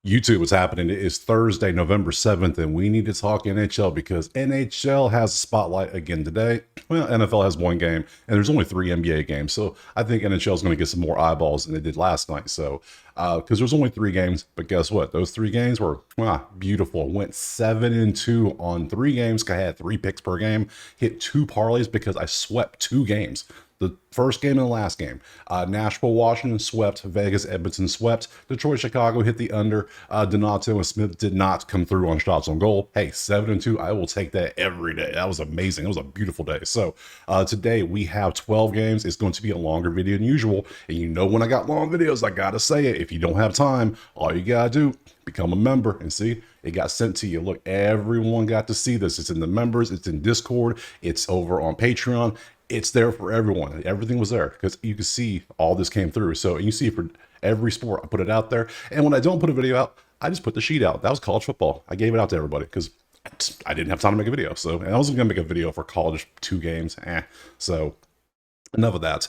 YouTube, what's happening? It is Thursday, November 7th, and we need to talk NHL because NHL has a spotlight again today. Well, NFL has one game, and there's only 3 NBA games, so I think NHL is going to get some more eyeballs than they did last night. So, because there's only 3 games, but guess what? Those 3 games were beautiful. Went 7-2 on 3 games. I had 3 picks per game. Hit 2 parlays because I swept 2 games. The first game and the last game. Nashville, Washington swept. Vegas, Edmonton swept. Detroit, Chicago hit the under. Donato and Smith did not come through on shots on goal. Hey, 7-2. I will take that every day. That was amazing. It was a beautiful day. So today we have 12 games. It's going to be a longer video than usual. And you know when I got long videos, I got to say it. If you don't have time, all you got to do, become a member and see it got sent to you. Look, everyone got to see this. It's in the members. It's in Discord. It's over on Patreon. It's there for everyone. Everything was there because you can see all this came through. So you see for every sport, I put it out there. And when I don't put a video out, I just put the sheet out. That was college football. I gave it out to everybody because I didn't have time to make a video. So, and I wasn't going to make a video for college 2 games. So enough of that.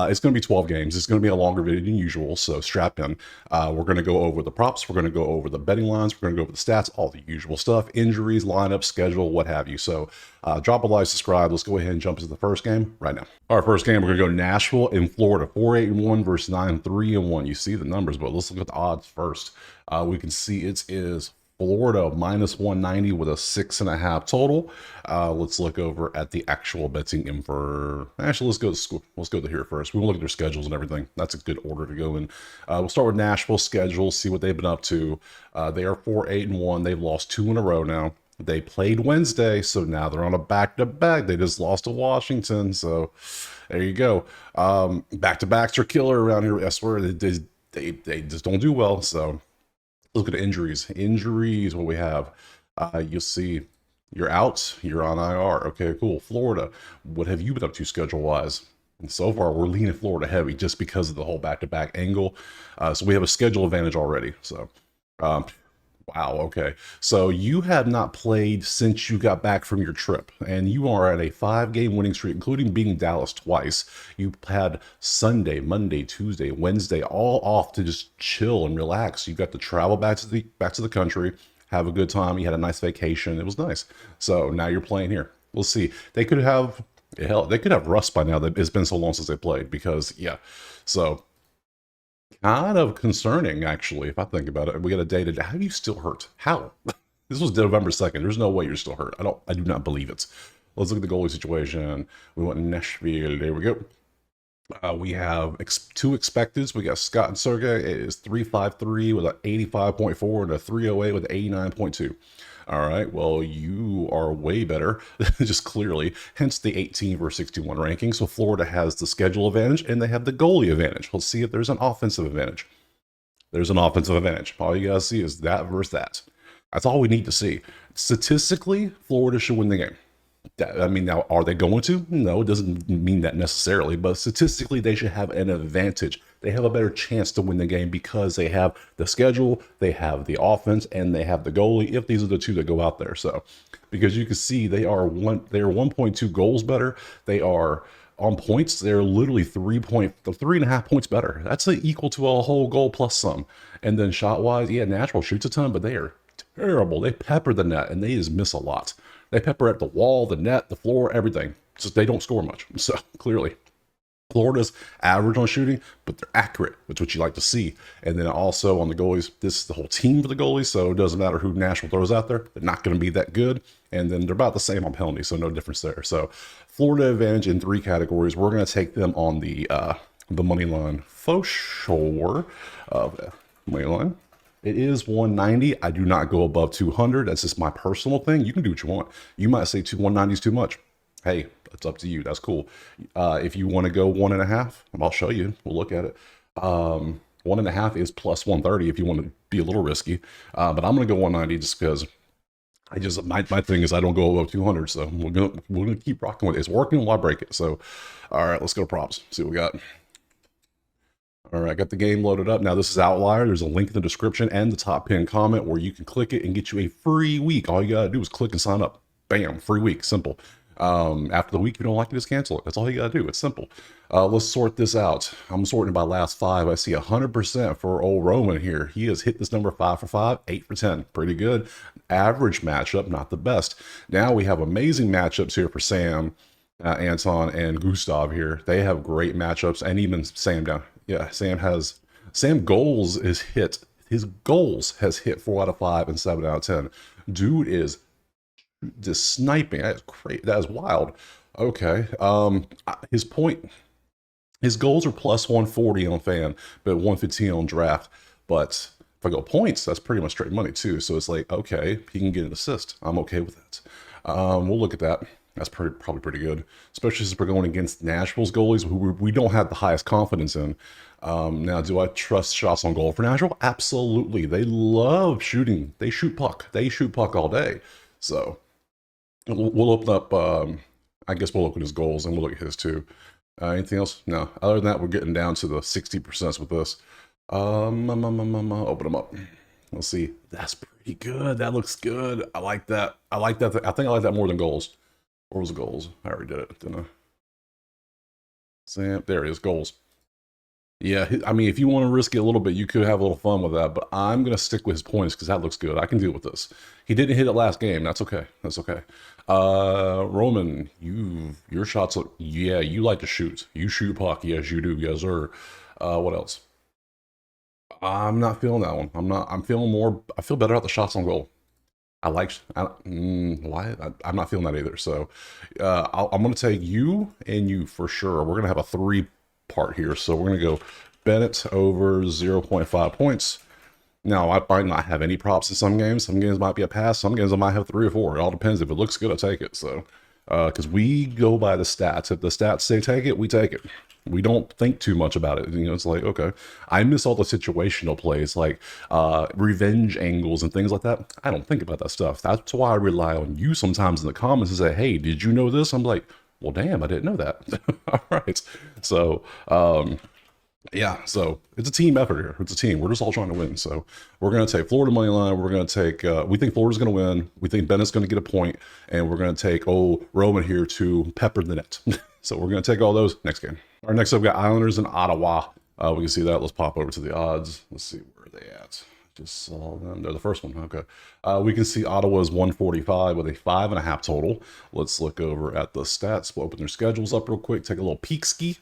It's going to be 12 games. It's going to be a longer video than usual, so strap in. We're going to go over the props. We're going to go over the betting lines. We're going to go over the stats, all the usual stuff, injuries, lineup, schedule, what have you. So drop a like, subscribe. Let's go ahead and jump into the first game right now. Our first game, we're going to go Nashville in Florida, 4-8-1 versus 9-3-1. You see the numbers, but let's look at the odds first. We can see it is Florida minus 190 with a 6.5 total. Let's look over at the actual betting info. Actually, let's go to here first. We'll look at their schedules and everything. That's a good order to go in. We'll start with Nashville's schedule, see what they've been up to. They are 4-8-1. They've lost 2 in a row now. They played Wednesday, so now they're on a back-to-back. They just lost to Washington, so there you go. Back-to-backs are killer around here. I swear they just don't do well. So look at injuries. Injuries, what we have. You'll see you're out, you're on IR. Okay, cool. Florida, what have you been up to schedule-wise? And so far, we're leaning Florida heavy just because of the whole back-to-back angle. So we have a schedule advantage already. So, wow, okay. So you have not played since you got back from your trip, and you are at a 5-game winning streak, including beating Dallas twice. You had Sunday, Monday, Tuesday, Wednesday, all off to just chill and relax. You got to travel back to the country, have a good time. You had a nice vacation. It was nice. So now you're playing here. We'll see. They could have rust by now. That it's been so long since they played because so. Kind of concerning, actually, if I think about it. We got a day today. How are you still hurt? How? This was November 2nd. There's no way you're still hurt. I do not believe it. Let's look at the goalie situation. We went Nashville. There we go. We have 2 expecteds. We got Scott and Sergey. It is 353 with an 85.4 and a 308 with an 89.2. All right, well, you are way better, just clearly, hence the 18 versus 61 ranking. So Florida has the schedule advantage, and they have the goalie advantage. Let's see if there's an offensive advantage. There's an offensive advantage. All you got to see is that versus that. That's all we need to see. Statistically, Florida should win the game. I mean, now, are they going to? No, it doesn't mean that necessarily, but statistically, they should have an advantage. They have a better chance to win the game because they have the schedule, they have the offense, and they have the goalie, if these are the 2 that go out there. So, because you can see they are 1.2 goals better. They are on points. They're literally 3.5 points better. That's equal to a whole goal plus some. And then shot-wise, Nashville shoots a ton, but they are terrible. They pepper the net, and they just miss a lot. They pepper at the wall, the net, the floor, everything. Just they don't score much. So clearly, Florida's average on shooting, but they're accurate. That's what you like to see. And then also on the goalies, this is the whole team for the goalies, so it doesn't matter who Nashville throws out there. They're not going to be that good. And then they're about the same on penalties, so no difference there. So Florida advantage in 3 categories. We're going to take them on the money line for sure. Money line. It is 190. I do not go above 200. That's just my personal thing. You can do what you want. You might say 190 is too much. Hey, it's up to you. That's cool. If you want to go 1.5, I'll show you. We'll look at it. 1.5 is plus 130 if you want to be a little risky. But I'm going to go 190 just because my thing is I don't go above 200. So we're gonna keep rocking with it. It's working while I break it. So, all right, let's go to props. See what we got. All right, got the game loaded up. Now, this is Outlier. There's a link in the description and the top pinned comment where you can click it and get you a free week. All you got to do is click and sign up. Bam, free week. Simple. After the week, if you don't like it, just cancel it. That's all you got to do. It's simple. Let's sort this out. I'm sorting by last 5. I see 100% for old Roman here. He has hit this number 5 for 5, 8 for 10. Pretty good. Average matchup, not the best. Now we have amazing matchups here for Sam, Anton, and Gustav here. They have great matchups, and even Sam down. Yeah, Sam goals is hit. His goals has hit 4 out of 5 and 7 out of 10. Dude is just sniping. That is crazy. That is wild. Okay. His goals are plus 140 on fan, but 115 on draft. But if I go points, that's pretty much straight money too. So it's like, okay, he can get an assist. I'm okay with that. We'll look at that. That's probably pretty good, especially since we're going against Nashville's goalies, who we don't have the highest confidence in. Now, do I trust shots on goal for Nashville? Absolutely. They love shooting. They shoot puck. They shoot puck all day. So we'll open up, I guess we'll look at his goals and we'll look at his too. Anything else? No. Other than that, we're getting down to the 60% with this. Open them up. Let's see. That's pretty good. That looks good. I like that. I like that. I think I like that more than goals. Where was the goals? I already did it, didn't I? Sam, there it is, goals. Yeah, I mean, if you want to risk it a little bit, you could have a little fun with that, but I'm going to stick with his points because that looks good. I can deal with this. He didn't hit it last game. That's okay. That's okay. Roman, your shots look, yeah, you like to shoot. You shoot puck. Yes, you do. Yes, sir. What else? I'm not feeling that one. I'm feeling more, I feel better about the shots on goal. Why? I'm not feeling that either. So I'm going to take you and you for sure. We're going to have a 3-part here. So we're going to go Bennett over 0.5 points. Now, I might not have any props in some games. Some games might be a pass. Some games I might have 3 or 4. It all depends. If it looks good, I take it. So, because we go by the stats. If the stats say take it, we take it. We don't think too much about it. You know, it's like, okay. I miss all the situational plays, like revenge angles and things like that. I don't think about that stuff. That's why I rely on you sometimes in the comments and say, hey, did you know this? I'm like, well, damn, I didn't know that. All right. So, yeah, so it's a team effort here. It's a team. We're just all trying to win. So we're going to take Florida money line. We're going to take, we think Florida's going to win. We think Bennett's going to get a point. And we're going to take Roman here to pepper the net. So we're going to take all those next game. Our next up, we got Islanders in Ottawa. We can see that. Let's pop over to the odds. Let's see, where are they at? Just saw them. They're the first one. Okay. We can see Ottawa's 145 with a 5.5 total. Let's look over at the stats. We'll open their schedules up real quick. Take a little peek ski.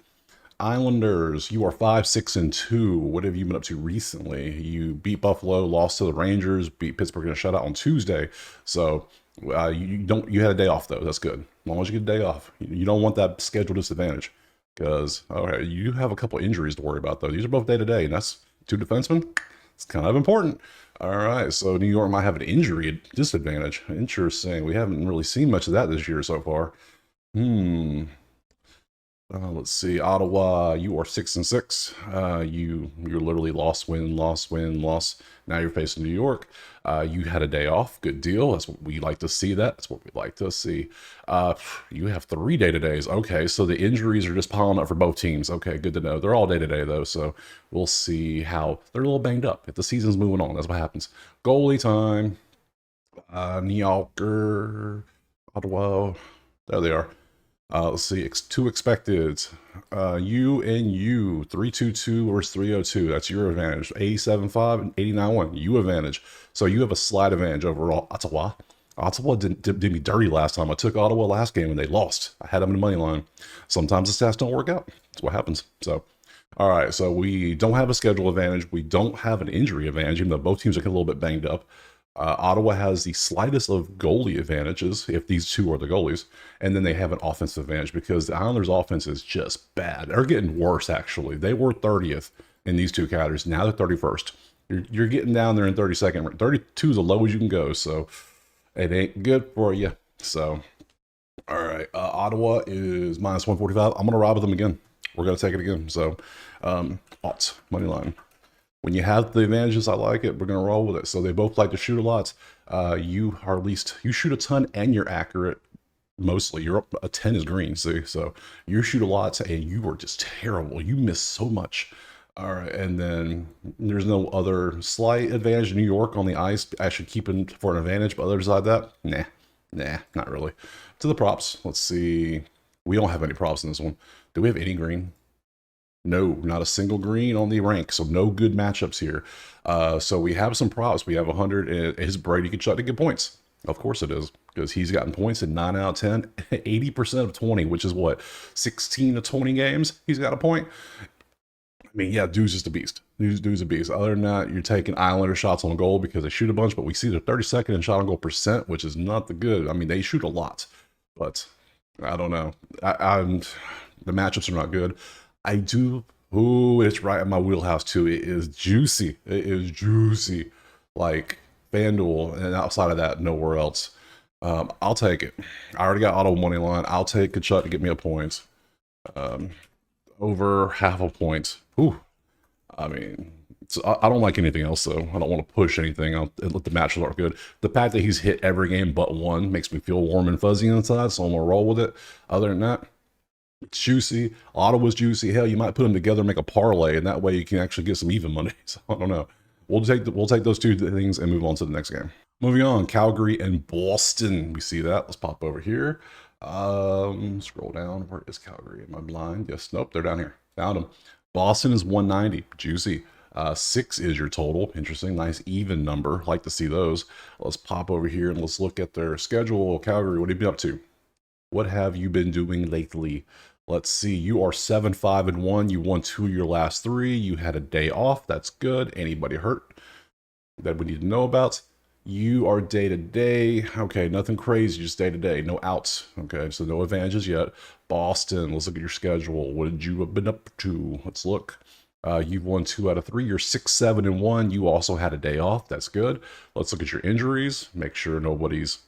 Islanders, you are 5-6-2. What have you been up to recently? You beat Buffalo, lost to the Rangers, beat Pittsburgh in a shutout on Tuesday. So you had a day off though. That's good. As long as you get a day off, you don't want that schedule disadvantage because you have a couple injuries to worry about though. These are both day to day, and that's 2 defensemen. It's kind of important. All right, so New York might have an injury disadvantage. Interesting. We haven't really seen much of that this year so far. Let's see, Ottawa, you are 6-6. You're literally loss, win, loss, win, loss. Now you're facing New York. You had a day off. Good deal. That's what we like to see. That's what we like to see. You have 3 day-to-days. Okay, so the injuries are just piling up for both teams. Okay, good to know. They're all day-to-day, though, so we'll see how they're a little banged up. If the season's moving on, that's what happens. Goalie time. New Yorker, Ottawa. There they are. Let's see, 2 expected. You and you, 322 versus 302. That's your advantage. 87.5 and 89.1. You advantage. So you have a slight advantage over Ottawa. Ottawa did me dirty last time. I took Ottawa last game and they lost. I had them in the money line. Sometimes the stats don't work out. That's what happens. So, all right. So we don't have a schedule advantage. We don't have an injury advantage, even though both teams are a little bit banged up. Ottawa has the slightest of goalie advantages if these 2 are the goalies, and then they have an offensive advantage because the Islanders' offense is just bad. They're getting worse, actually. They were 30th in these 2 categories. Now they're 31st. You're getting down there in 32nd. 32 is the low as you can go, so it ain't good for you. So, all right, Ottawa is minus 145. I'm going to ride with them again. We're going to take it again. So, odds, money line. When you have the advantages, I like it. We're going to roll with it. So they both like to shoot a lot. You are at least, you shoot a ton and you're accurate mostly. You're up, a 10 is green, see? So you shoot a lot and you are just terrible. You miss so much. All right, and then there's no other slight advantage in New York on the ice. I should keep it for an advantage, but other side of that, nah. Nah, not really. To the props. Let's see. We don't have any props in this one. Do we have any green? No, not a single green on the rank, so no good matchups here. So we have some props. We have 100. Is Brady Tkachuk to get points? Of course it is, because he's gotten points in 9 out of 10, 80% of 20, which is what, 16 to 20 games he's got a point. I mean, yeah, dude's just a beast. Dude's a beast. Other than that, you're taking Islander shots on goal because they shoot a bunch, but we see the 32nd in shot on goal percent, which is not the good. I mean, they shoot a lot, but I don't know. The matchups are not good. I do. Ooh, it's right in my wheelhouse too. It is juicy. It is juicy. Like FanDuel, and outside of that, nowhere else. I'll take it. I already got Ottawa money line. I'll take Tkachuk to get me a point. Over half a point. Ooh. I mean, I don't like anything else though. I don't want to push anything. I'll let the matches look good. The fact that he's hit every game but one makes me feel warm and fuzzy inside, so I'm gonna roll with it. Other than that, it's juicy. Ottawa's juicy. Hell, you might put them together and make a parlay, and that way you can actually get some even money. So I don't know. We'll take those two things and move on to the next game. Moving on, Calgary and Boston. We see that. Let's pop over here. Scroll down. Where is Calgary? Am I blind? Yes. Nope. They're down here. Found them. Boston is 190. Juicy. 6 is your total. Interesting. Nice even number. Like to see those. Let's pop over here and let's look at their schedule. Calgary, what have you been up to? What have you been doing lately? Let's see. You are 7-5-1. You won 2 of your last 3. You had a day off. That's good. Anybody hurt that we need to know about? You are day to day. Okay, nothing crazy, just day to day. No outs. Okay, so no advantages yet. Boston, let's look at your schedule. What did you have been up to? Let's look. You've won 2 out of 3. You're 6-7-1. You also had a day off. That's good. Let's look at your injuries. Make sure nobody's.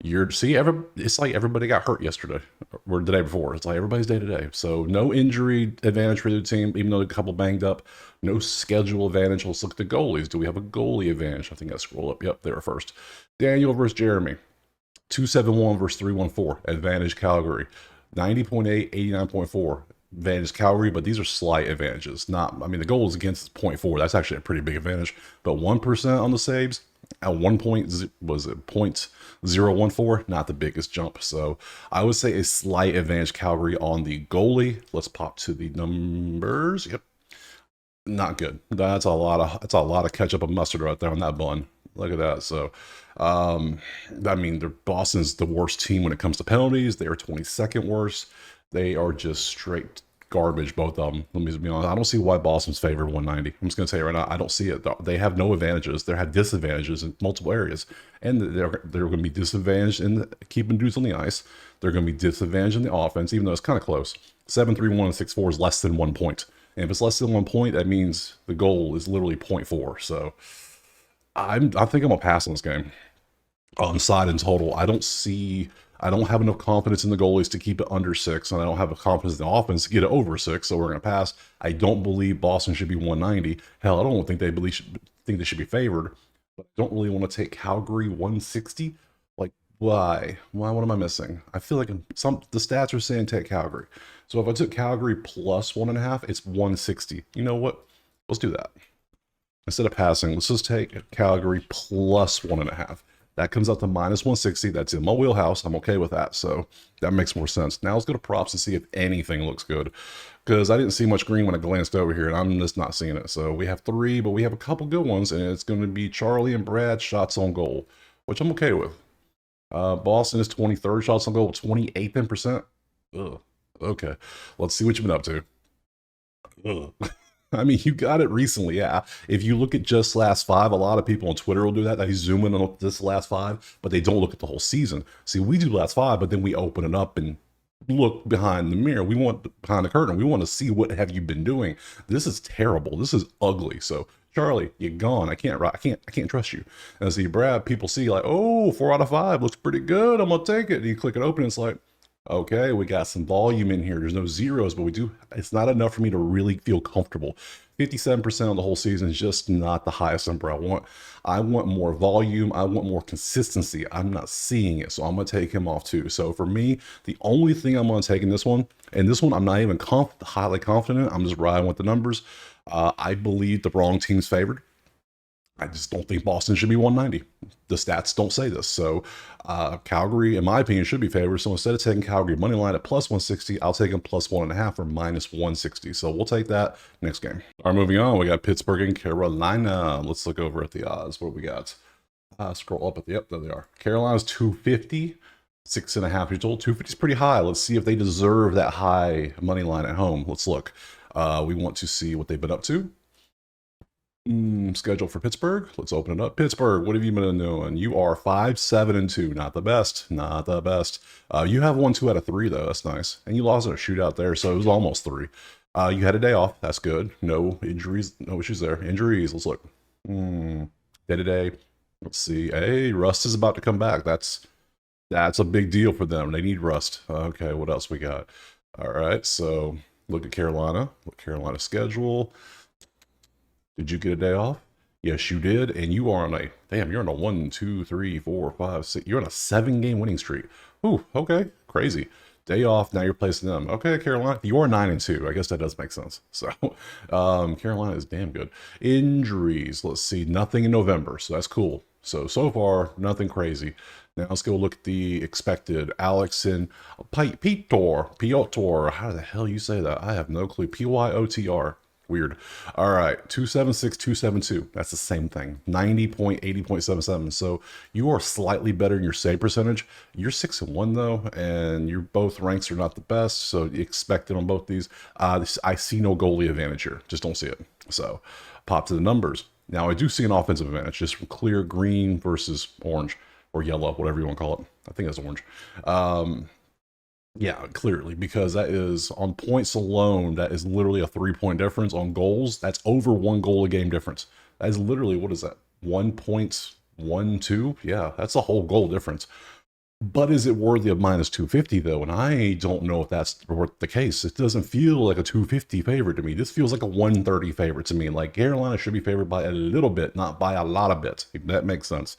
It's like everybody got hurt yesterday or the day before. It's like everybody's day to day. So no injury advantage for the team, even though a couple banged up. No schedule advantage. Let's look at the goalies. Do we have a goalie advantage? I think I scroll up. Yep, they were first. Daniel versus Jeremy. 271 versus 314. Advantage Calgary. 90.8, 89.4. Advantage Calgary, but these are slight advantages. I mean, the goal is against 0.4. That's actually a pretty big advantage. But 1% on the saves. At 1 point, was it 0.014? Not the biggest jump. So I would say a slight advantage Calgary on the goalie. Let's pop to the numbers. Yep. Not good. That's a lot of ketchup and mustard right there on that bun. Look at that. So, I mean, Boston's the worst team when it comes to penalties. They are 22nd worst. They are just straight garbage, both of them. Let me be honest. I don't see why Boston's favored 190. I'm just going to tell you right now, I don't see it. They have no advantages. They have disadvantages in multiple areas. And they're going to be disadvantaged in keeping dudes on the ice. They're going to be disadvantaged in the offense, even though it's kind of close. 7-3-1 and 6-4 is less than 1 point. And if it's less than 1 point, that means the goal is literally 0.4. So I think I'm going to pass on this game. On side and total, I don't have enough confidence in the goalies to keep it under 6, and I don't have a confidence in the offense to get it over 6, so we're going to pass. I don't believe Boston should be 190. Hell, I don't think they should be favored, but I don't really want to take Calgary 160. Like, why? What am I missing? I feel like the stats are saying take Calgary. So if I took Calgary plus 1.5, it's 160. You know what? Let's do that. Instead of passing, let's just take Calgary plus 1.5. That comes out to minus 160. That's in my wheelhouse. I'm okay with that. So that makes more sense. Now let's go to props and see if anything looks good. Because I didn't see much green when I glanced over here, and I'm just not seeing it. So we have 3, but we have a couple good ones, and it's going to be Charlie and Brad shots on goal, which I'm okay with. Boston is 23rd shots on goal, 28th in percent. Ugh. Okay. Let's see what you've been up to. Ugh. I mean, you got it recently, yeah. If you look at just last 5, a lot of people on Twitter will do that. They zoom in on this last 5, but they don't look at the whole season. See, we do last 5, but then we open it up and look behind the mirror. We want behind the curtain. We want to see what have you been doing. This is terrible. This is ugly. So, Charlie, you're gone. I can't trust you. And see, Brad, people see like, oh, 4 out of 5 looks pretty good. I'm gonna take it. And you click it open, and it's like, okay, we got some volume in here. There's no zeros, but it's not enough for me to really feel comfortable. 57% on the whole season is just not the highest number I want. I want more volume. I want more consistency. I'm not seeing it, so I'm going to take him off too. So for me, the only thing I'm going to take in this one, and this one I'm not even highly confident. I'm just riding with the numbers. I believe the wrong team's favored. I just don't think Boston should be 190. The stats don't say this. So Calgary, in my opinion, should be favored. So instead of taking Calgary money line at plus 160, I'll take them plus 1.5 or minus 160. So we'll take that next game. All right, moving on. We got Pittsburgh and Carolina. Let's look over at the odds. What do we got? Scroll up at the, yep, there they are. Carolina's 250, 6.5 years old. 250 is pretty high. Let's see if they deserve that high money line at home. Let's look. We want to see what they've been up to. Schedule for Pittsburgh. Let's open it up. Pittsburgh, what have you been doing? You are 5-7-2. Not the best. Not the best. You have won 2 out of 3 though. That's nice. And you lost in a shootout there, so it was almost 3. You had a day off. That's good. No injuries. No issues there. Injuries. Let's look. Day to day. Let's see. Hey, Rust is about to come back. That's a big deal for them. They need Rust. Okay, what else we got? All right, so look at Carolina. Look at Carolina's schedule. Did you get a day off? Yes, you did. And you are on a, damn, you're on a 1, 2, 3, 4, 5, 6. You're on a 7-game winning streak. Ooh, okay. Crazy. Day off. Now you're placing them. Okay, Carolina. You are 9-2. I guess that does make sense. So, Carolina is damn good. Injuries. Let's see. Nothing in November. So that's cool. So far, nothing crazy. Now let's go look at the expected. Alex and Piotr. How the hell you say that? I have no clue. Pyotr. Weird. All right, 276, 272. That's the same thing. 90.80.77. So you are slightly better in your save percentage. You're 6-1 though, and your both ranks are not the best. So you expect it on both these. I see no goalie advantage here. Just don't see it. So pop to the numbers. Now I do see an offensive advantage, just from clear green versus orange or yellow, whatever you want to call it. I think that's orange. Yeah, clearly, because that is on points alone, that is literally a 3-point difference. On goals, that's over 1 goal a game difference. That is literally, what is that? 1.12? Yeah, that's a whole goal difference. But is it worthy of minus 250 though? And I don't know if that's the case. It doesn't feel like a 250 favorite to me. This feels like a 130 favorite to me. Like Carolina should be favored by a little bit, not by a lot of bits. If that makes sense.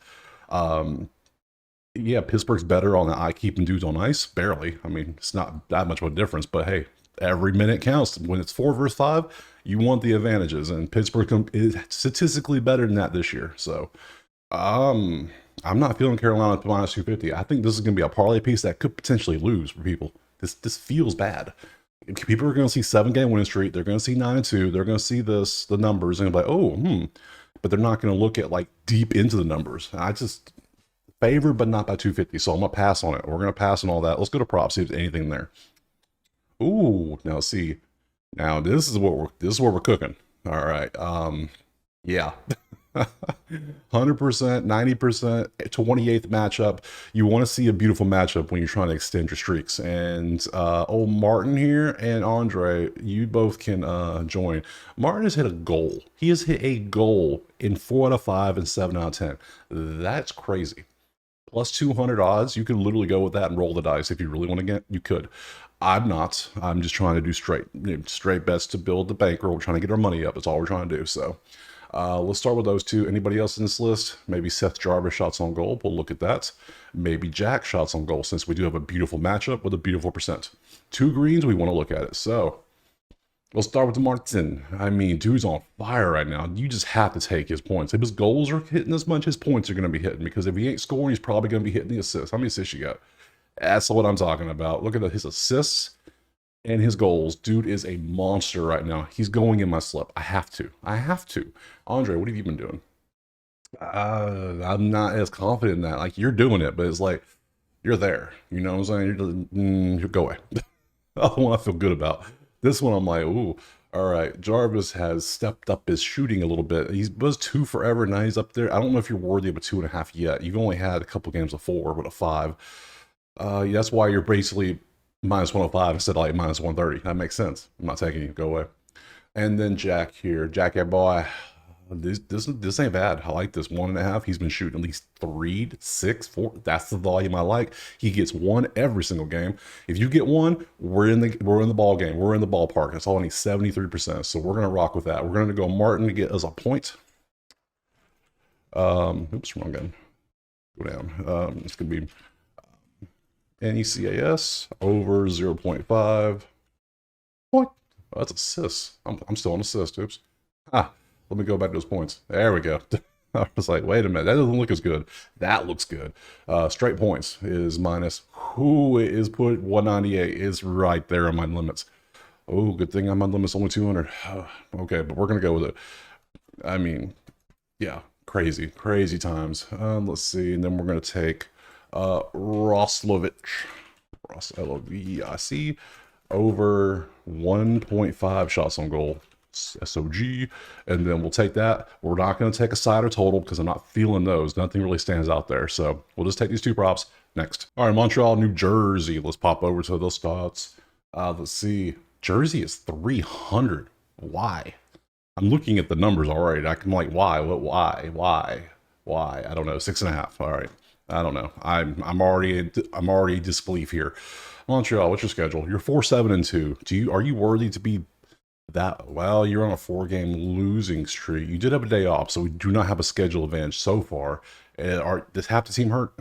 Yeah, Pittsburgh's better on the eye keeping dudes on ice. Barely. I mean, it's not that much of a difference, but hey, every minute counts. When it's 4 versus 5, you want the advantages, and Pittsburgh is statistically better than that this year. So, I'm not feeling Carolina at minus 250. I think this is going to be a parlay piece that could potentially lose for people. This feels bad. People are going to see 7-game winning streak. They're going to see 9-2. They're going to see the numbers, and be like, oh, but they're not going to look at like deep into the numbers. I just favored, but not by 250. So I'm gonna pass on it. We're gonna pass on all that. Let's go to props. See if there's anything there. Ooh, now see, now this is what we're cooking. All right. Yeah. 100%, 90%, 28th matchup. You want to see a beautiful matchup when you're trying to extend your streaks. And old Martin here and Andre, you both can join. Martin has hit a goal. He has hit a goal in 4 out of 5 and 7 out of 10. That's crazy. Plus 200 odds, you can literally go with that and roll the dice if you really want to get. You could. I'm not. I'm just trying to do straight bets to build the bankroll. We're trying to get our money up. That's all we're trying to do. So let's start with those two. Anybody else in this list? Maybe Seth Jarvis shots on goal. We'll look at that. Maybe Jack shots on goal, since we do have a beautiful matchup with a beautiful percent. 2 greens, we want to look at it. So we'll start with Martin. I mean, dude's on fire right now. You just have to take his points. If his goals are hitting as much, his points are going to be hitting. Because if he ain't scoring, he's probably going to be hitting the assists. How many assists you got? That's what I'm talking about. Look at his assists and his goals. Dude is a monster right now. He's going in my slip. I have to. Andre, what have you been doing? I'm not as confident in that. Like, you're doing it, but it's like, you're there. You know what I'm saying? You go away. The one I feel good about. This one, I'm like, ooh, all right. Jarvis has stepped up his shooting a little bit. He was 2 forever. Now he's up there. I don't know if you're worthy of a 2.5 yet. You've only had a couple games of 4, but a 5. That's why you're basically minus 105 instead of like minus 130. That makes sense. I'm not taking you. Go away. And then Jack here. Jack, boy. This ain't bad. I like this 1.5. He's been shooting at least 3, 6, 4. That's the volume I like. He gets 1 every single game. If you get 1, we're in the ball game. We're in the ballpark. That's all I need. 73%. So we're gonna rock with that. We're gonna go Martin to get us a point. Oops, wrong gun. Go down. It's gonna be NECAS over 0.5. Point. Oh, that's assists. I'm still on assist. Oops. Let me go back to those points. There we go. I was like, wait a minute, that doesn't look as good. That looks good. Straight points is minus. Who is put 198 is right there on my limits. Oh, good thing I'm on limits only 200. Okay, but we're gonna go with it. I mean, yeah, crazy times. Let's see, and then we're gonna take Roslovic, Roslovic over 1.5 shots on goal. SOG, and then we'll take that. We're not going to take a side or total because I'm not feeling those. Nothing really stands out there. So we'll just take these two props next. All right, Montreal, New Jersey. Let's pop over to those stats. Let's see. Jersey is 300. Why? I'm looking at the numbers already. I'm like, why? What? Why? I don't know. 6.5. All right. I don't know. I'm already disbelief here. Montreal, what's your schedule? You're 4-7-2. Are you worthy to be that? Well, you're on a 4-game losing streak. You did have a day off, so we do not have a schedule advantage so far. Does half the team hurt?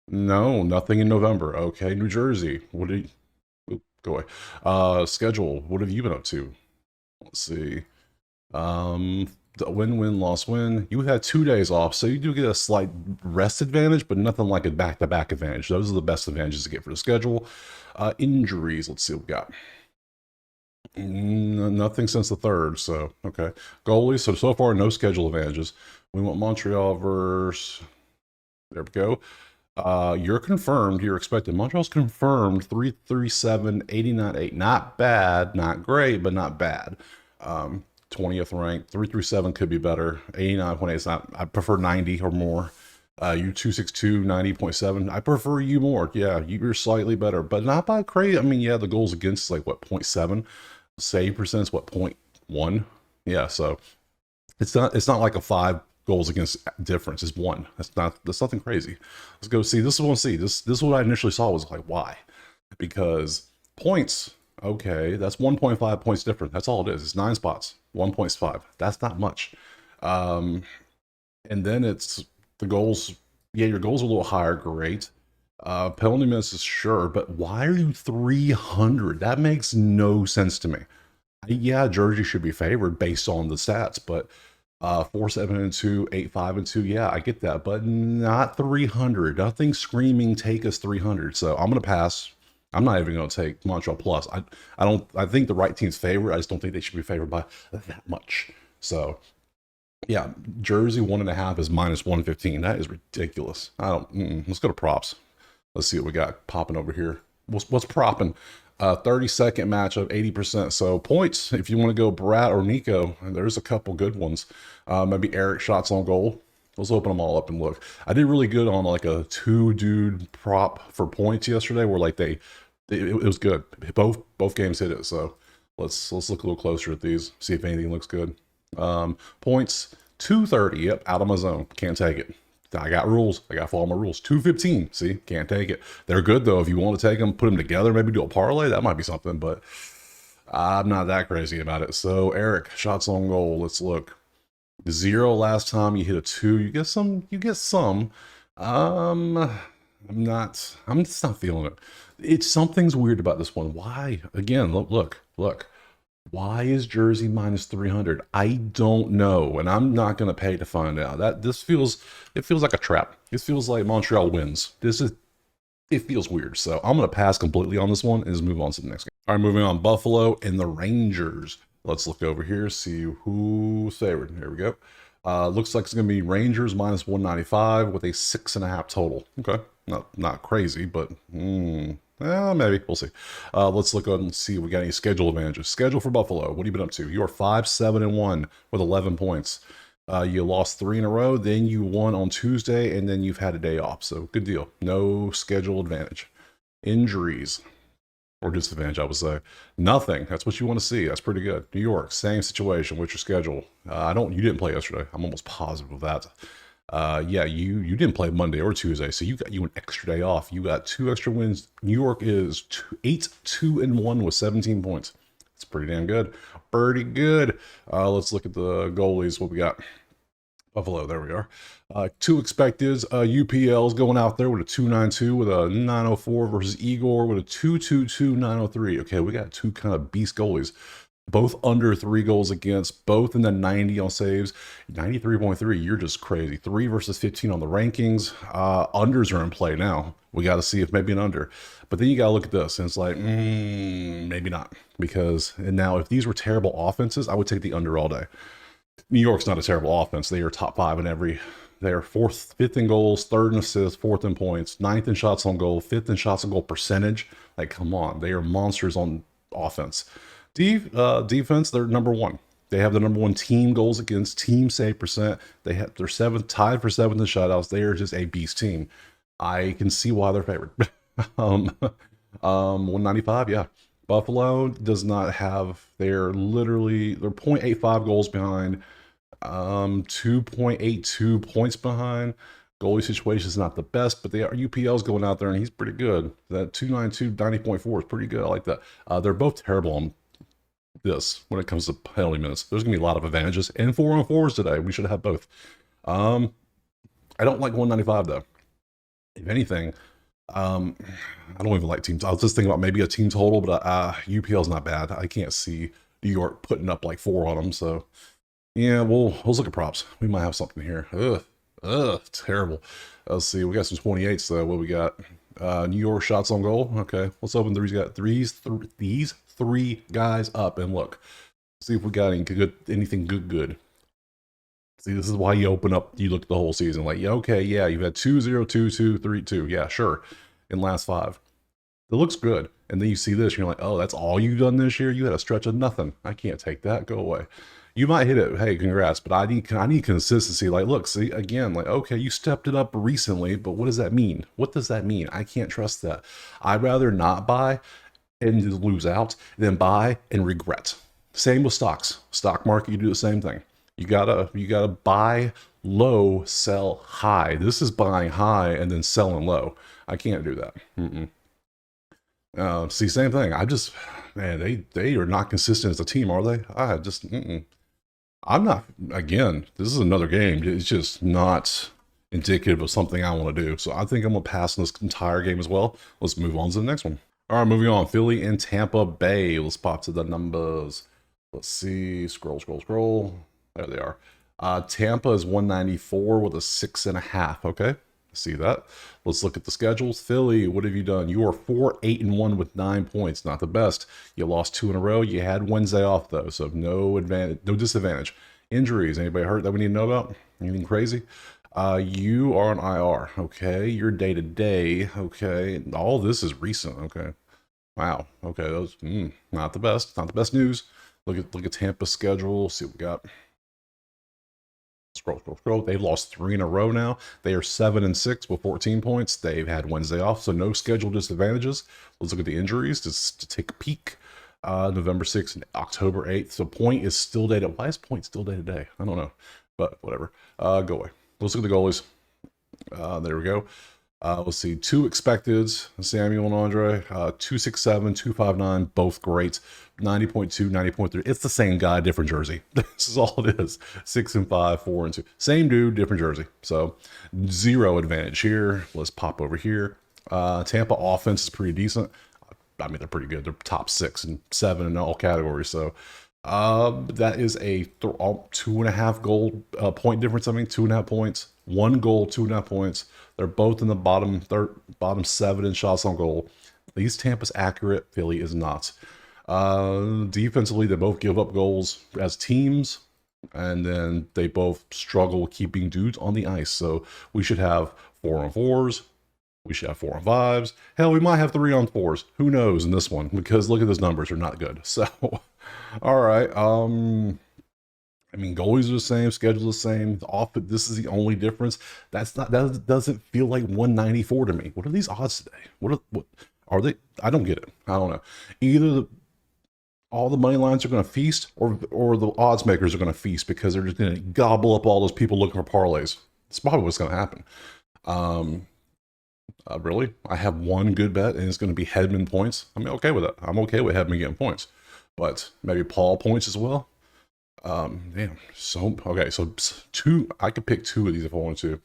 No, nothing in November. Okay, New Jersey. What did you go away? Schedule. What have you been up to? Let's see. The win, loss, win. You had 2 days off, so you do get a slight rest advantage, but nothing like a back-to-back advantage. Those are the best advantages to get for the schedule. Injuries. Let's see what we got. Nothing since the 3rd, so okay. Goalies, so far no schedule advantages. We want Montreal versus, there we go. You're confirmed, you're expected. Montreal's confirmed 337, 89.8. Not bad, not great, but not bad. 20th ranked, 337 could be better. 89.8 is not, I prefer 90 or more. You 262, 90.7. I prefer you more. Yeah, you're slightly better, but not by crazy. I mean, yeah, the goals against is like what, 0.7. Save percent is what, 0.1. Yeah, so it's not like a 5 goals against difference. It's 1. That's nothing crazy. Let's go see. This is what I initially saw, was like, why? Because points, okay, that's 1.5 points different. That's all it is. It's 9 spots, 1.5. That's not much. And then it's the goals. Yeah, your goals are a little higher, great. Penalty misses, sure, but why are you 300? That makes no sense to me. Yeah, Jersey should be favored based on the stats, but 4-7-2, 8-5-2, yeah, I get that, but not 300. Nothing screaming take us 300. So I'm gonna pass. I'm not even gonna take Montreal plus. I think the right team's favored. I just don't think they should be favored by that much. So yeah, Jersey 1.5 is minus 115. That is ridiculous. Let's go to props. Let's see what we got popping over here. What's propping? 30-second matchup, 80%. So points, if you want to go Brad or Nico, and there's a couple good ones. Maybe Eric shots on goal. Let's open them all up and look. I did really good on like a 2-dude prop for points yesterday, where like it was good. Both games hit it. So let's look a little closer at these, see if anything looks good. Points 230. Yep, out of my zone. Can't take it. I got rules. I got to follow my rules. 215. See, can't take it. They're good though. If you want to take them, put them together, maybe do a parlay. That might be something, but I'm not that crazy about it. So Eric, shots on goal. Let's look. 0 last time. You hit a 2. You get some. I'm just not feeling it. Something's weird about this one. Why? Again, look. Why is Jersey minus 300? I don't know, and I'm not going to pay to find out. It feels like a trap. It feels like Montreal wins. It feels weird. So I'm going to pass completely on this one and just move on to the next game. All right, moving on. Buffalo and the Rangers. Let's look over here, see who's favored. Here we go. Looks like it's going to be Rangers minus 195 with a 6.5 total. Okay, not crazy, but maybe we'll see. Let's look and see if we got any schedule advantages. Schedule for Buffalo. What have you been up to? You are 5-7-1 with 11 points. You lost 3 in a row, then you won on Tuesday, and then you've had a day off. So good deal. No schedule advantage. Injuries or disadvantage, I would say. Nothing. That's what you want to see. That's pretty good. New York, same situation. What's your schedule? You didn't play yesterday. I'm almost positive of that. Yeah, you didn't play Monday or Tuesday, so you got an extra day off. You got 2 extra wins. New York is 8-2-1 with 17 points. It's pretty damn good. Pretty good. Let's look at the goalies. What we got? Buffalo, there we are. 2 expected. UPL's going out there with a 292 with a 904 versus Igor with a 222 903. Okay, we got 2 kind of beast goalies. Both under 3 goals against, both in the 90 on saves, 93.3. You're just crazy. 3 versus 15 on the rankings. Unders are in play now. We got to see if maybe an under. But then you got to look at this, and it's like, maybe not. Because and now, if these were terrible offenses, I would take the under all day. New York's not a terrible offense. They are top 5 in every. They are 5th in goals, 3rd in assists, 4th in points, 9th in shots on goal, 5th in shots on goal percentage. Like, come on. They are monsters on offense. Defense, they're number 1. They have the number 1 team goals against, team save percent. They're 7th, tied for 7th in shutouts. They are just a beast team. I can see why they're favored. 195, yeah. Buffalo does not have, they're 0.85 goals behind, 2.82 points behind. Goalie situation is not the best, but UPL's going out there and he's pretty good. That 292, 90.4 is pretty good. I like that. They're both terrible on this when it comes to penalty minutes. There's gonna be a lot of advantages and 4-on-4s today. We should have both. I don't like 195 though. If anything, I don't even like teams. I was just thinking about maybe a team total, but UPL's not bad. I can't see New York putting up like 4 on them. So yeah, we'll look at props. We might have something here. Terrible. Let's see. We got some 28s though. What we got? New York shots on goal. Okay, let's open these 3 guys up and look. See if we got anything good. See, this is why you open up, you look at the whole season. Like, yeah, okay, yeah, you've had 2-0, 2-2, 3-2. Yeah, sure. In last 5. It looks good. And then you see this, and you're like, oh, that's all you've done this year? You had a stretch of nothing. I can't take that. Go away. You might hit it. Hey, congrats. But I need consistency. Like, look, see, again, like, okay, you stepped it up recently, but what does that mean? What does that mean? I can't trust that. I'd rather not buy and lose out than buy and regret. Same with stocks. Stock market, you do the same thing. You gotta buy low, sell high. This is buying high and then selling low. I can't do that. See, same thing. Man, they are not consistent as a team, are they? I'm not. Again, this is another game. It's just not indicative of something I want to do. So I think I'm gonna pass on this entire game as well. Let's move on to the next one. All right, moving on. Philly and Tampa Bay. Let's pop to the numbers. Let's see. Scroll. There they are. Tampa is 194 with a 6.5. Okay, see that. Let's look at the schedules. Philly, what have you done? You are 4-8-1 with 9 points. Not the best. You lost 2 in a row. You had Wednesday off though, so no disadvantage. Injuries. Anybody hurt that we need to know about? Anything crazy? You are on IR. Okay, you're day to day. Okay, all this is recent. Okay, wow. Okay, those not the best. Not the best news. Look at Tampa's schedule. See what we got. Scroll. They've lost 3 in a row now. They are 7-6 with 14 points. They've had Wednesday off, so no schedule disadvantages. Let's look at the injuries just to take a peek. November 6th and October 8th. So Point is still day to day. Why is Point still day to day? I don't know, but whatever. Go away. Let's look at the goalies. There we go. Let's see. 2 expecteds, Samuel and Andre. 267, 259, both great. 90.2, 90.3. It's the same guy, different jersey. This is all it is. 6-5, 4-2. Same dude, different jersey. So 0 advantage here. Let's pop over here. Tampa offense is pretty decent. I mean, they're pretty good. They're top 6 and 7 in all categories. So that is a 2.5 goal point difference. I mean, 2.5 points. 1 goal, 2.5 points. They're both in the bottom 7 in shots on goal. At least Tampa's accurate. Philly is not. Defensively, they both give up goals as teams, and then they both struggle keeping dudes on the ice. So we should have 4-on-4s. We should have 4-on-5s. Hell, we might have 3-on-4s. Who knows in this one? Because look at those numbers; they're not good. So, all right. I mean, goalies are the same, schedule's the same. This is the only difference. That doesn't feel like 194 to me. What are these odds today? What are they? I don't get it. I don't know. Either all the money lines are going to feast, or the odds makers are going to feast because they're just going to gobble up all those people looking for parlays. It's probably what's going to happen. Really, I have one good bet, and it's going to be Hedman points. I'm okay with that. I'm okay with Hedman getting points, but maybe Paul points as well. Damn. So okay, so 2. I could pick 2 of these if I wanted to.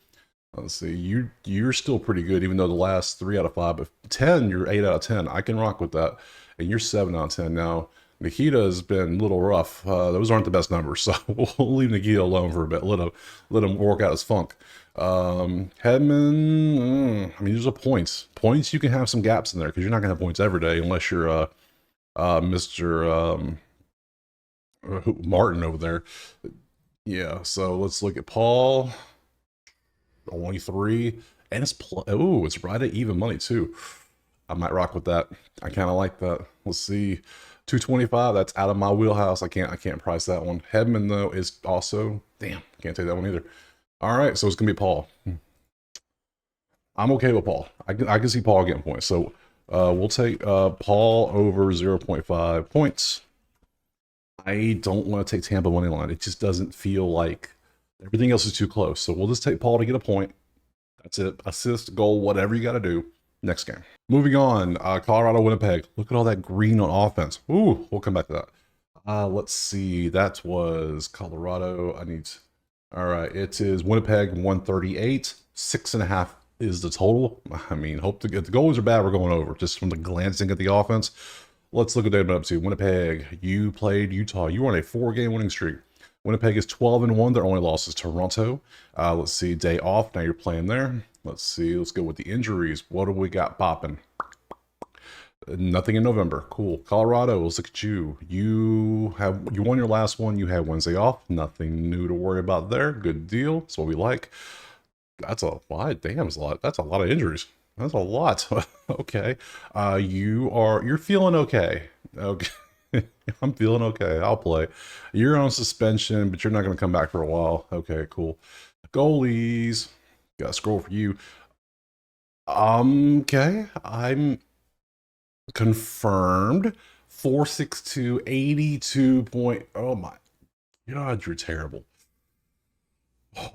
Let's see. You're still pretty good, even though the last 3 out of 5, but 10, you're 8 out of 10. I can rock with that, and you're 7 out of 10 now. Nikita has been a little rough. Those aren't the best numbers, so we'll leave Nikita alone for a bit. Let him work out his funk. Hedman, I mean, there's a points. Points, you can have some gaps in there because you're not gonna have points every day unless you're Mr. Martin over there. Yeah, so let's look at Paul. Only 3, and it's right at even money too. I might rock with that. I kind of like that. Let's see, 225. That's out of my wheelhouse. I can't price that one. Hedman though is also, damn, can't take that one either. All right, so it's gonna be Paul. I'm okay with Paul. I can see Paul getting points. So we'll take Paul over 0.5 points. I don't want to take Tampa money line. It just doesn't feel like everything else is too close. So we'll just take Paul to get a point. That's it. Assist, goal, whatever you got to do. Next game. Moving on. Colorado, Winnipeg. Look at all that green on offense. Ooh, we'll come back to that. Let's see. That was Colorado. All right. It is Winnipeg 138. 6.5 is the total. I mean, hope to get the goals are bad. We're going over just from the glancing at the offense. Let's look at they've been up to. Winnipeg, you played Utah. You were on a 4-game winning streak. Winnipeg is 12-1. Their only loss is Toronto. Let's see, day off. Now you're playing there. Let's see. Let's go with the injuries. What do we got popping? Nothing in November. Cool. Colorado, let's look at you. You won your last one. You had Wednesday off. Nothing new to worry about there. Good deal. That's what we like. That's a lot. Damn, that's a lot. That's a lot of injuries. That's a lot. Okay. You're feeling okay. Okay. I'm feeling okay. I'll play. You're on suspension, but you're not going to come back for a while. Okay, cool. Goalies. Gotta scroll for you. Okay. I'm confirmed. 462, 82 point. Oh my God, you're terrible.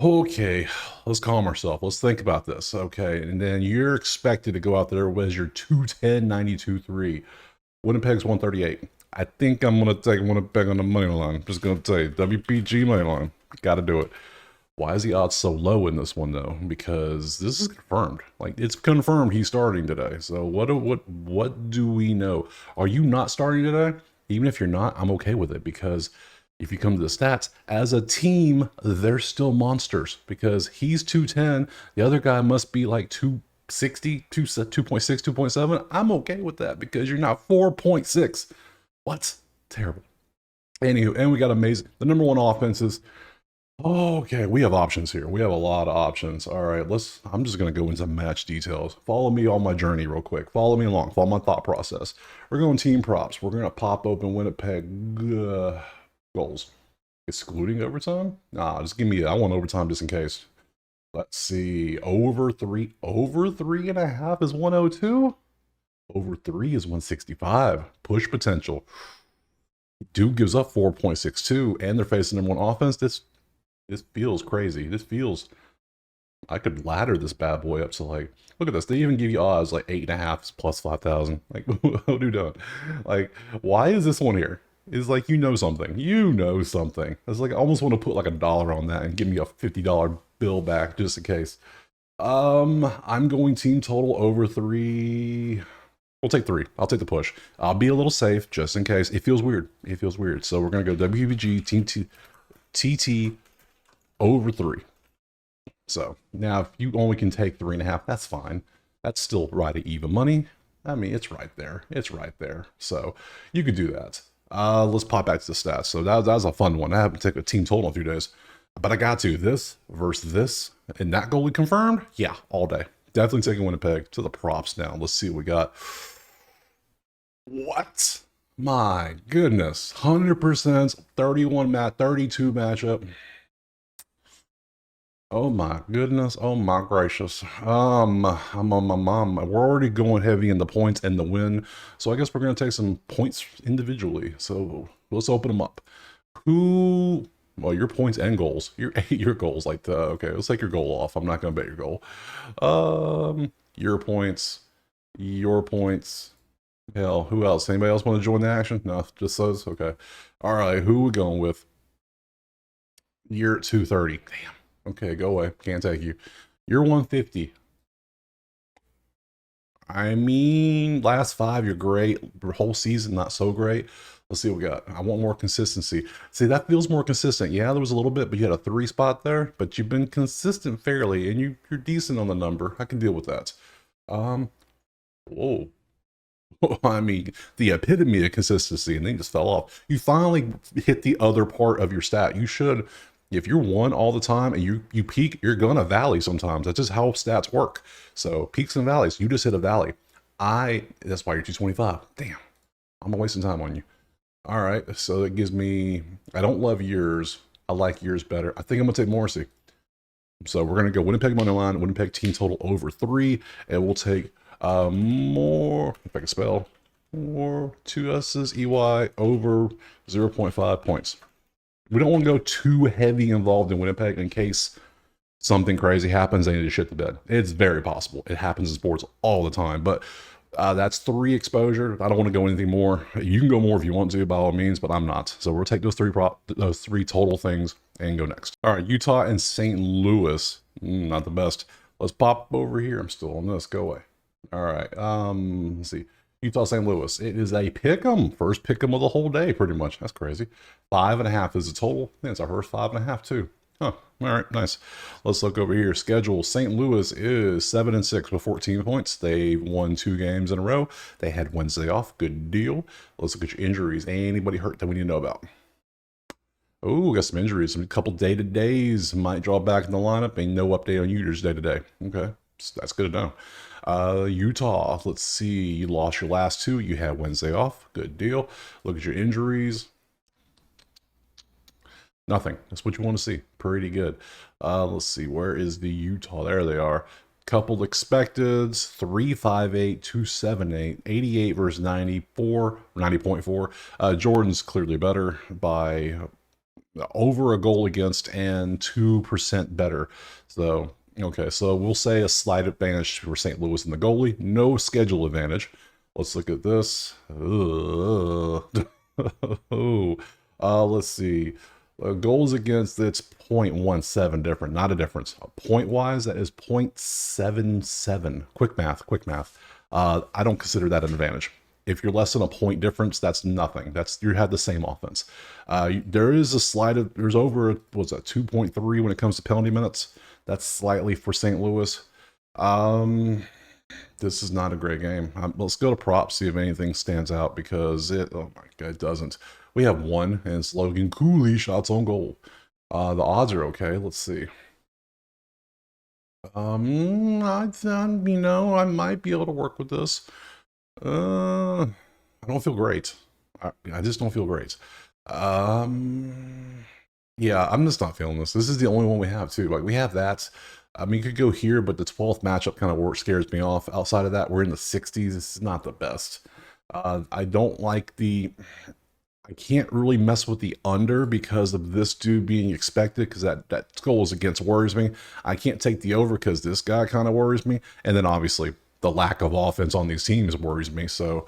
Okay, let's calm ourselves. Let's think about this. Okay, and then you're expected to go out there with your 210, 92, 3. Winnipeg's 138. I think I'm going to take Winnipeg on the money line. I'm just going to say WPG money line. Got to do it. Why is the odds so low in this one, though? Because this is confirmed. Like, it's confirmed he's starting today. So what do we know? Are you not starting today? Even if you're not, I'm okay with it because if you come to the stats, as a team, they're still monsters because he's 210. The other guy must be like 260, 2.6, 2.7. I'm okay with that because you're not 4.6. What? Terrible. Anywho, and we got amazing. The number one offenses. Okay, we have options here. We have a lot of options. All right, I'm just going to go into match details. Follow me on my journey real quick. Follow me along. Follow my thought process. We're going team props. We're going to pop open Winnipeg goals. Excluding overtime? Nah, just give me, I want overtime just in case. Let's see, over 3.5 is 102? Over 3 is 165. Push potential. Duke gives up 4.62, and they're facing number one offense. This feels crazy. This feels, I could ladder this bad boy up to like, look at this. They even give you odds like 8.5 plus 5,000. Like, what are you doing? Like, why is this one here? It's like, you know something. You know something. It's like, I almost want to put like $1 on that and give me a $50 bill back just in case. I'm going team total over 3. We'll take 3. I'll take the push. I'll be a little safe just in case. It feels weird. It feels weird. So we're going to go WPG team TT over 3. So now if you only can take 3.5, that's fine. That's still right at even money. I mean, it's right there. It's right there. So you could do that. Let's pop back to the stats. So that was a fun one. I haven't taken a team total in a few days, but I got to this versus this, and that goalie confirmed. Yeah, all day. Definitely taking Winnipeg to the props now. Let's see what we got. What? My goodness, 100%, 32 matchup. Oh my goodness. Oh my gracious. I'm on my mom. We're already going heavy in the points and the win. So I guess we're going to take some points individually. So let's open them up. Well, your points and goals. Your goals like the, okay, let's take your goal off. I'm not going to bet your goal. Your points. Hell, who else? Anybody else want to join the action? No, just those. Okay. All right. Who are we going with? You're 230. Damn. Okay, go away. Can't take you. You're 150. I mean, last 5, you're great. The whole season, not so great. Let's see what we got. I want more consistency. See, that feels more consistent. Yeah, there was a little bit, but you had a 3 spot there, but you've been consistent fairly, and you're decent on the number. I can deal with that. Whoa. I mean, the epitome of consistency, and then just fell off. You finally hit the other part of your stat. You should, if you're 1 all the time and you peak, you're gonna valley sometimes. That's just how stats work. So peaks and valleys. You just hit a valley. That's why you're 225. Damn, I'm wasting time on you. All right, so it gives me, I don't love yours. I like yours better. I think I'm gonna take Morrissey. So we're gonna go Winnipeg money line, Winnipeg team total over 3, and we'll take more, if I can spell, more 2 S's, EY over 0.5 points. We don't want to go too heavy involved in Winnipeg in case something crazy happens. They need to shit the bed. It's very possible. It happens in sports all the time, but that's 3 exposure. I don't want to go anything more. You can go more if you want to, by all means, but I'm not. So we'll take those 3 total things and go next. All right, Utah and St. Louis. Not the best. Let's pop over here. I'm still on this. Go away. All right. Let's see. Utah, St. Louis. It is a pick'em. First pick'em of the whole day, pretty much. That's crazy. 5.5 is the total. I think it's our first 5.5 too. Huh. All right, nice. Let's look over here. Schedule. St. Louis is 7-6 with 14 points. They won 2 games in a row. They had Wednesday off. Good deal. Let's look at your injuries. Anybody hurt that we need to know about? Oh, got some injuries. Some couple day-to-days might draw back in the lineup. Ain't no update on Utah's day-to-day. Okay, so that's good to know. Utah, let's see. You lost your last 2. You had Wednesday off. Good deal. Look at your injuries. Nothing. That's what you want to see. Pretty good. Let's see. Where is the Utah? There they are. Couple expecteds. 358, 278, 88 versus 94, 90.4. Jordan's clearly better by over a goal against and 2% better. So, okay. So we'll say a slight advantage for St. Louis and the goalie. No schedule advantage. Let's look at this. Let's see. Goals against, it's 0.17 different, not a difference. Point wise, that is 0.77. Quick math. I don't consider that an advantage. If you're less than a point difference, that's nothing. You had the same offense. There is a slight, there's over, what's that, 2.3 when it comes to penalty minutes. That's slightly for St. Louis. This is not a great game. Let's go to props, see if anything stands out, because oh my God, it doesn't. We have 1, and it's Logan Cooley shots on goal. The odds are okay. Let's see. I might be able to work with this. I don't feel great. I just don't feel great. Yeah, I'm just not feeling this. This is the only one we have too. Like, we have that. I mean, you could go here, but the 12th matchup kind of scares me off. Outside of that, we're in the 60s. It's not the best. I don't like I can't really mess with the under because of this dude being expected, because that goal is against worries me. I can't take the over because this guy kind of worries me. And then obviously the lack of offense on these teams worries me. So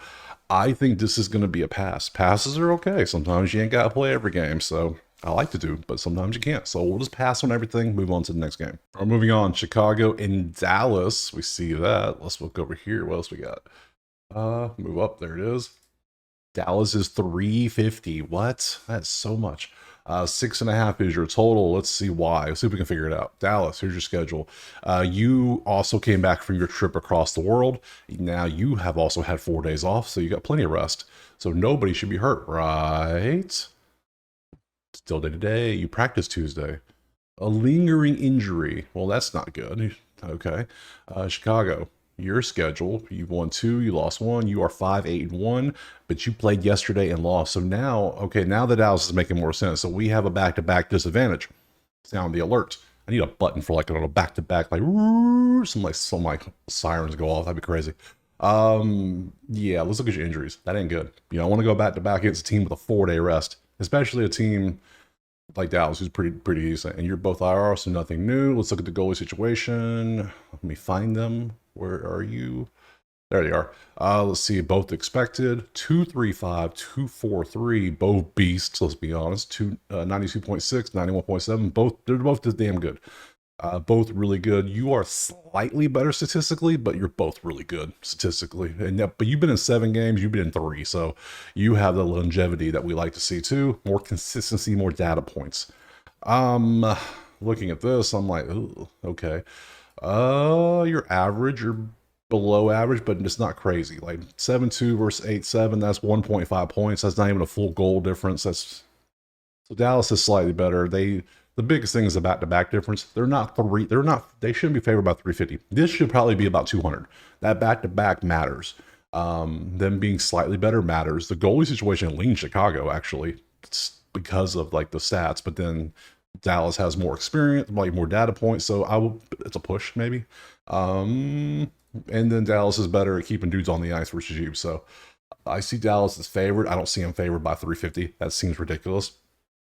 I think this is going to be a pass. Passes are okay. Sometimes you ain't got to play every game. So I like to do, but sometimes you can't. So we'll just pass on everything, move on to the next game. All right, moving on. Chicago and Dallas. We see that. Let's look over here. What else we got? Move up. There it is. Dallas is 350. What? That's so much. 6.5 is your total. Let's see why. Let's see if we can figure it out. Dallas, here's your schedule. You also came back from your trip across the world. Now you have also had 4 days off, so you got plenty of rest. So nobody should be hurt, right? Still day to day. You practice Tuesday. A lingering injury. Well, that's not good. Okay. Chicago. Your schedule, you've won 2, you lost 1, you are 5-8-1, but you played yesterday and lost. So now, okay, now the Dallas is making more sense. So we have a back-to-back disadvantage. Sound the alert. I need a button for like a back-to-back, like some like sirens go off. That'd be crazy. Yeah, let's look at your injuries. That ain't good. You don't want to go back-to-back against a team with a 4-day rest, especially a team like Dallas, who's pretty decent. And you're both IR, so nothing new. Let's look at the goalie situation. Let me find them. Where are you? There they are. Let's see. Both expected. 235, 243. Both beasts. Let's be honest. 92.6, 91.7. They're both just damn good. Both really good. You are slightly better statistically, but you're both really good statistically. But you've been in 7 games, you've been in 3, so you have the longevity that we like to see too. More consistency, more data points. Looking at this, I'm like, ooh, okay. You're average, you're below average, but it's not crazy. Like 7-2 versus 8-7, that's 1.5 points. That's not even a full goal difference. So Dallas is slightly better. The biggest thing is the back-to-back difference. They shouldn't be favored by 350. This should probably be about 200. That back-to-back matters. Them being slightly better matters. The goalie situation leans Chicago, actually. It's because of like the stats, but then Dallas has more experience, like more data points, so it's a push maybe. And then Dallas is better at keeping dudes on the ice versus you. So I see Dallas as favored. I don't see him favored by 350. That seems ridiculous.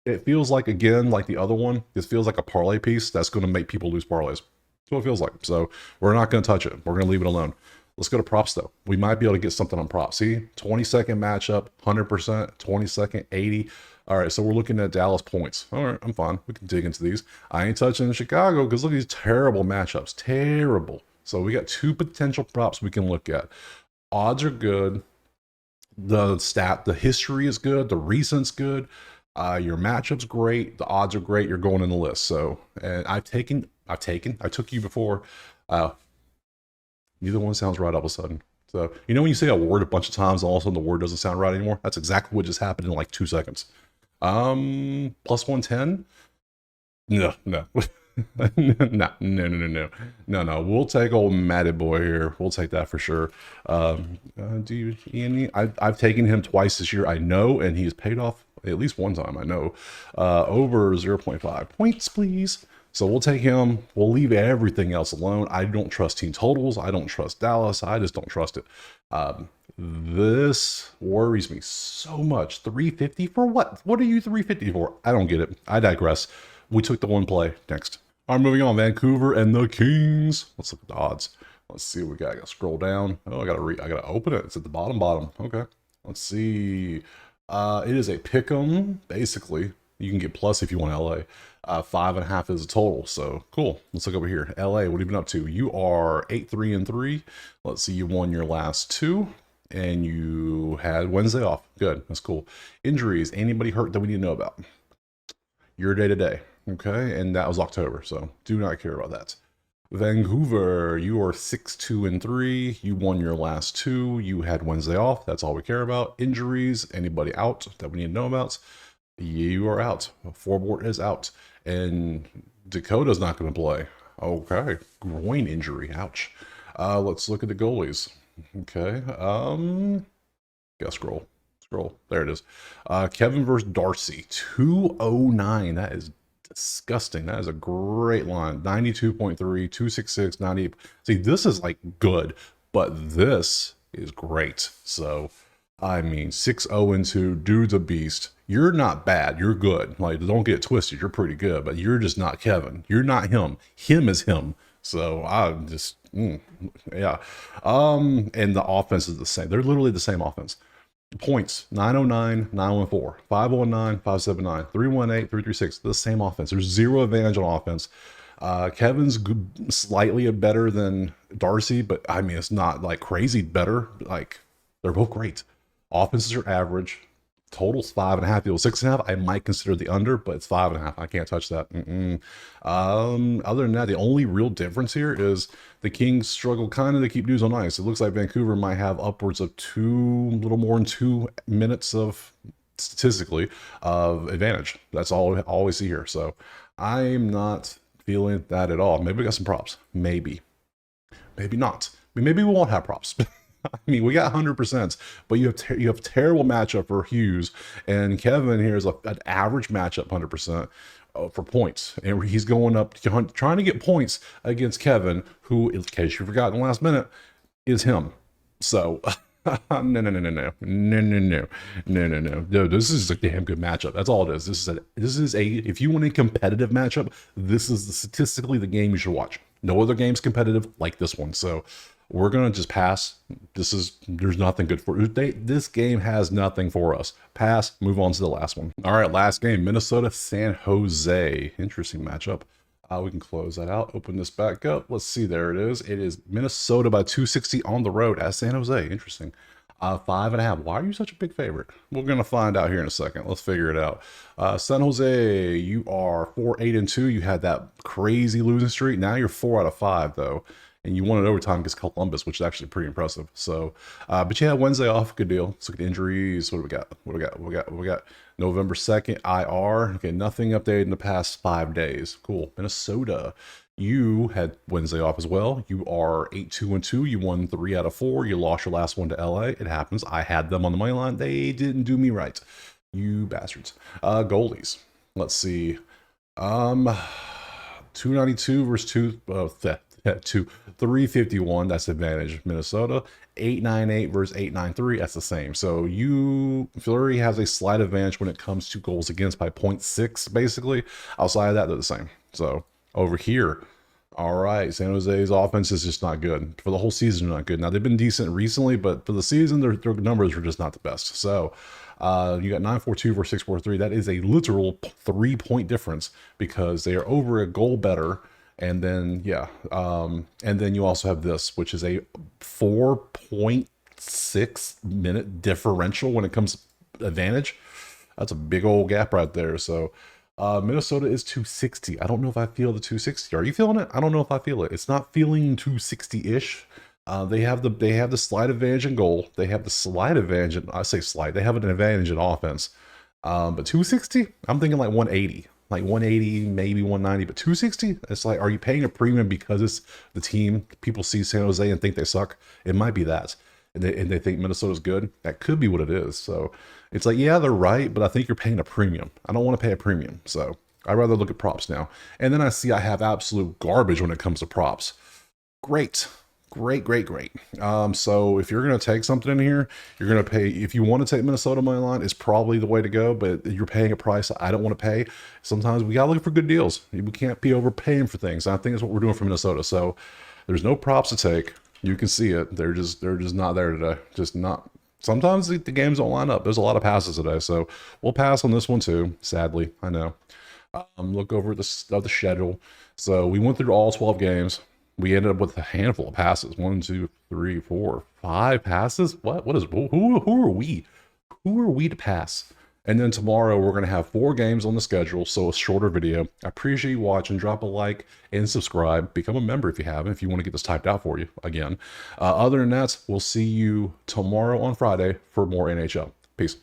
It feels like, again, like the other one, this feels like a parlay piece that's going to make people lose parlays. That's what it feels like. So we're not going to touch it. We're going to leave it alone. Let's go to props, though. We might be able to get something on props. See, 20-second matchup, 100%, 20-second, 80. All right, so we're looking at Dallas points. All right, I'm fine. We can dig into these. I ain't touching Chicago because look at these terrible matchups. Terrible. So we got 2 potential props we can look at. Odds are good. The history is good. The recent's good. Your matchup's great. The odds are great. You're going in the list. So, and I took you before. Neither one sounds right all of a sudden. So, you know, when you say a word a bunch of times, and all of a sudden the word doesn't sound right anymore? That's exactly what just happened in like 2 seconds. Plus 110? No. No. We'll take old Matty boy here. We'll take that for sure. I've taken him twice this year, I know, and he's paid off at least one time, I know. Over 0.5 points, please. So we'll take him. We'll leave everything else alone. I don't trust team totals. I don't trust Dallas. I just don't trust it. This worries me so much. 350 for what? What are you 350 for? I don't get it. I digress. We took the one play. Next. All right, moving on. Vancouver and the Kings. Let's look at the odds. Let's see what we got. I gotta scroll down. Oh, I gotta open it. It's at the bottom. Okay. Let's see. It is a pick'em, basically. You can get plus if you want LA. 5.5 is a total, so cool. Let's look over here. LA, what have you been up to? You are 8-3-3. Let's see, you won your last 2, and you had Wednesday off. Good, that's cool. Injuries, anybody hurt that we need to know about? Your day-to-day, okay? And that was October, so do not care about that. Vancouver, you are 6-2-3. You won your last 2. You had Wednesday off. That's all we care about. Injuries, anybody out that we need to know about? You are out. Forward is out. And Dakota's not going to play. Okay. Groin injury. Ouch. Let's look at the goalies. Okay. Gotta scroll. There it is. Kevin versus Darcy. 209. That is disgusting. That is a great line. 92.3, 266, 90. See, this is like good, but this is great. So, I mean, 6-0-2, dude's a beast. You're not bad. You're good. Like, don't get it twisted. You're pretty good, but you're just not Kevin. You're not him. Him is him. So I just, yeah. And the offense is the same. They're literally the same offense. Points 909, 914, 519, 579, 318, 336. The same offense. There's zero advantage on offense. Kevin's slightly better than Darcy, but I mean, it's not like crazy better. Like, they're both great. Offenses are average. Total's 5.5. It was 6.5. I might consider the under, but it's 5.5. I can't touch that. Other than that, the only real difference here is the Kings struggle kind of to keep dudes on ice. It looks like Vancouver might have upwards of a little more than 2 minutes of statistically of advantage. That's all we see here. So I'm not feeling that at all. Maybe we got some props. Maybe not. I mean, maybe we won't have props. I mean, we got 100%, but you have terrible matchup for Hughes, and Kevin here is an average matchup 100% for points, and he's going up trying to get points against Kevin, who, in case you forgot in the last minute, is him. So no. This is a damn good matchup. That's all it is. This is a if you want a competitive matchup, this is statistically the game you should watch. No other game's competitive like this one. So we're gonna just pass. There's nothing good for this game. Has nothing for us. Pass. Move on to the last one. All right, last game: Minnesota San Jose. Interesting matchup. We can close that out, open this back up. Let's see, there it is. It is Minnesota by 260 on the road at San Jose. Interesting. 5.5. Why are you such a big favorite? We're going to find out here in a second. Let's figure it out. San Jose, you are 4-8-2. You had that crazy losing streak. Now you're 4 out of 5, though. And you won it overtime against Columbus, which is actually pretty impressive. So, but you had Wednesday off. Good deal. Let's look at injuries. What do we got? What do we got? November 2nd, IR. Okay, nothing updated in the past 5 days. Cool. Minnesota. You had Wednesday off as well. You are 8-2-2. You won 3 out of 4. You lost your last one to LA. It happens. I had them on the money line. They didn't do me right. You bastards. Goalies. Let's see. 292 versus 351. That's advantage. Minnesota. 898 versus 893. That's the same. So Fleury has a slight advantage when it comes to goals against by 0.6, basically. Outside of that, they're the same. So over here, all right, San Jose's offense is just not good. For the whole season, they're not good. Now, they've been decent recently, but for the season, their numbers are just not the best. So you got 942 versus 643. That is a literal 3-point difference because they are over a goal better. And then, yeah, and then you also have this, which is a 4.6 minute differential when it comes to advantage. That's a big old gap right there. So Minnesota is 260. I don't know if I feel the 260. Are you feeling it? I don't know if I feel it. It's not feeling 260-ish. They have the slight advantage in goal. They have the slight advantage. I say slight. They have an advantage in offense. But 260, I'm thinking like 180. Like 180, maybe 190, but 260, it's like, are you paying a premium because it's the team? People see San Jose and think they suck. It might be that. And they think Minnesota's good. That could be what it is. So it's like, yeah, they're right, but I think you're paying a premium. I don't want to pay a premium. So I'd rather look at props now. And then I see I have absolute garbage when it comes to props. Great. So if you're going to take something in here, you're going to pay. If you want to take Minnesota money line, it's probably the way to go, but you're paying a price I don't want to pay. Sometimes we got to look for good deals. We can't be overpaying for things. I think that's what we're doing for Minnesota. So there's no props to take. You can see it. They're just not there today. Just not. Sometimes the games don't line up. There's a lot of passes today. So we'll pass on this one too. Sadly, I know. Look over at the schedule. So we went through all 12 games. We ended up with a handful of passes. 1, 2, 3, 4, 5 passes. Who are we? Who are we to pass? And then tomorrow we're going to have 4 games on the schedule, so a shorter video. I appreciate you watching. Drop a like and subscribe. Become a member if you haven't, if you want to get this typed out for you again. Other than that, we'll see you tomorrow on Friday for more NHL. Peace.